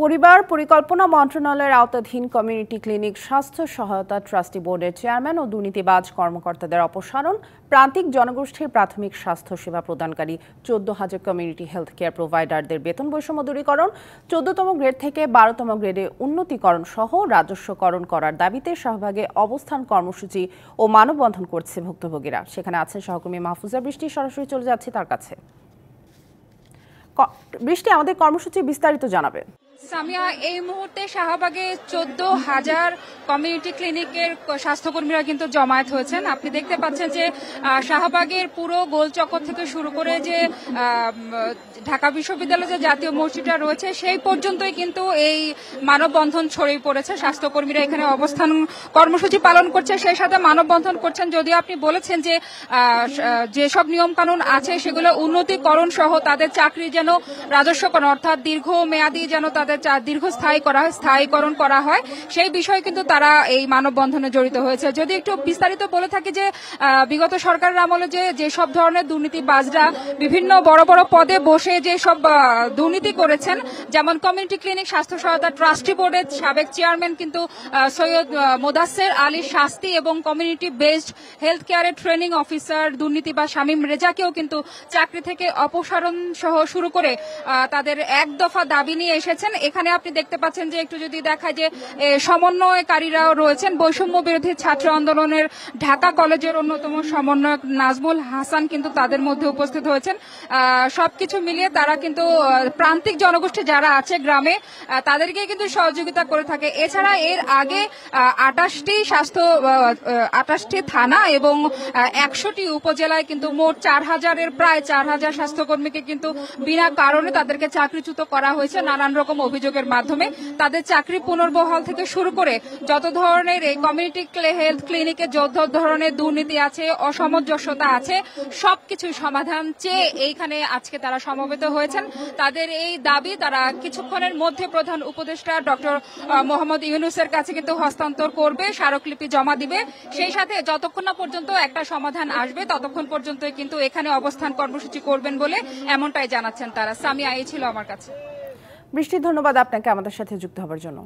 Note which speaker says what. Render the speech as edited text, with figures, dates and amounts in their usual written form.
Speaker 1: পরিবার পরিকল্পনা মন্ত্রণালয়ের আওতাধীন কমিউনিটি ক্লিনিক স্বাস্থ্য সহায়তা ট্রাস্টি বোর্ডের চেয়ারম্যান ও দুর্নীতিবাজ কর্মকর্তাদের অপসারণ, প্রান্তিক জনগোষ্ঠীর প্রাথমিক স্বাস্থ্য সেবা প্রদানকারী 14,000 কমিউনিটি হেলথ কেয়ার প্রোভাইডারদের বেতন বৈষম্য দূরীকরণ, 14তম গ্রেড থেকে 12তম গ্রেডে উন্নতিকরণ সহ রাজস্বকরণ করার দাবিতে শাহবাগে অবস্থান কর্মসূচি ও মানববন্ধন করছে ভুক্তভোগীরা। সেখানে আছেন সহকর্মী মাহফুজা বৃষ্টি। সরাসরি চলে যাচ্ছে তার কাছে। বৃষ্টি, আমাদের কর্মসূচি বিস্তারিত জানাবে।
Speaker 2: সামিয়া, এই মুহূর্তে শাহবাগে 14,000 কমিউনিটি ক্লিনিকের স্বাস্থ্যকর্মীরা কিন্তু জমায়েত হয়েছেন। আপনি দেখতে পাচ্ছেন যে শাহবাগের পুরো গোলচক্কর থেকে শুরু করে যে ঢাকা বিশ্ববিদ্যালয়ের যে জাতীয় মসজিদটা রয়েছে সেই পর্যন্তই কিন্তু এই মানববন্ধন ছড়িয়ে পড়েছে। স্বাস্থ্যকর্মীরা এখানে অবস্থান কর্মসূচি পালন করছে, সেই সাথে মানববন্ধন করছেন। যদিও আপনি বলেছেন যে যেসব নিয়মকানুন আছে সেগুলো উন্নতিকরণ সহ তাদের চাকরি যেন রাজস্বকরণ অর্থাৎ দীর্ঘমেয়াদী যেন তাদের স্থায়ীকরণ করা হয়, সেই বিষয়ে কিন্তু তারা এই মানববন্ধনে জড়িত হয়েছে। যদি একটু বিস্তারিত বলে থাকি যে বিগত সরকারের আমলে যেসব ধরনের দুর্নীতিবাজরা বিভিন্ন বড় বড় পদে বসে যেসব দুর্নীতি করেছেন, যেমন কমিউনিটি ক্লিনিক স্বাস্থ্য সহায়তা ট্রাস্টি বোর্ডের সাবেক চেয়ারম্যান কিন্তু সৈয়দ মোদাসের আলী শাস্তি এবং কমিউনিটি বেসড হেলথ কেয়ারের ট্রেনিং অফিসার দুর্নীতিবাজ শামীম রেজাকেও কিন্তু চাকরি থেকে অপসারণ সহ শুরু করে তাদের এক দফা দাবি নিয়ে এসেছেন। এখানে আপনি দেখতে পাচ্ছেন যে একটু যদি দেখায় যে সমন্বয়কারীরাও রয়েছেন। বৈষম্য বিরোধী ছাত্র আন্দোলনের ঢাকা কলেজের অন্যতম সমন্বয়ক নাজমুল হাসান কিন্তু তাদের মধ্যে উপস্থিত হয়েছেন। সবকিছু মিলিয়ে তারা কিন্তু প্রান্তিক জনগোষ্ঠী যারা আছে গ্রামে তাদেরকে কিন্তু সহযোগিতা করে থাকে। এছাড়া এর আগে 28টি থানা এবং 100টি উপজেলায় কিন্তু মোট প্রায় 4,000 স্বাস্থ্যকর্মীকে কিন্তু বিনা কারণে তাদেরকে চাকরিচ্যুত করা হয়েছে নানান রকম অভিযোগের মাধ্যমে। তাদের চাকরি পুনর্বহাল থেকে শুরু করে যত ধরনের এই কমিউনিটি হেলথ ক্লিনিকে যত ধরনের দুর্নীতি আছে, অসামঞ্জস্যতা আছে, সবকিছু সমাধান চেয়ে এইখানে আজকে তারা সমবেত হয়েছেন। তাদের এই দাবি তারা কিছুক্ষণের মধ্যে প্রধান উপদেষ্টা ডক্টর মোহাম্মদ ইউনূসের কাছে কিন্তু হস্তান্তর করবে, স্মারকলিপি জমা দিবে। সেই সাথে যতক্ষণ না পর্যন্ত একটা সমাধান আসবে ততক্ষণ পর্যন্ত কিন্তু এখানে অবস্থান কর্মসূচি করবেন বলে এমনটাই জানাচ্ছেন তারা। সামিয়া, এই ছিল আমার কাছে।
Speaker 1: বৃষ্টি, ধন্যবাদ আপনাকে আমাদের সাথে যুক্ত হওয়ার জন্য।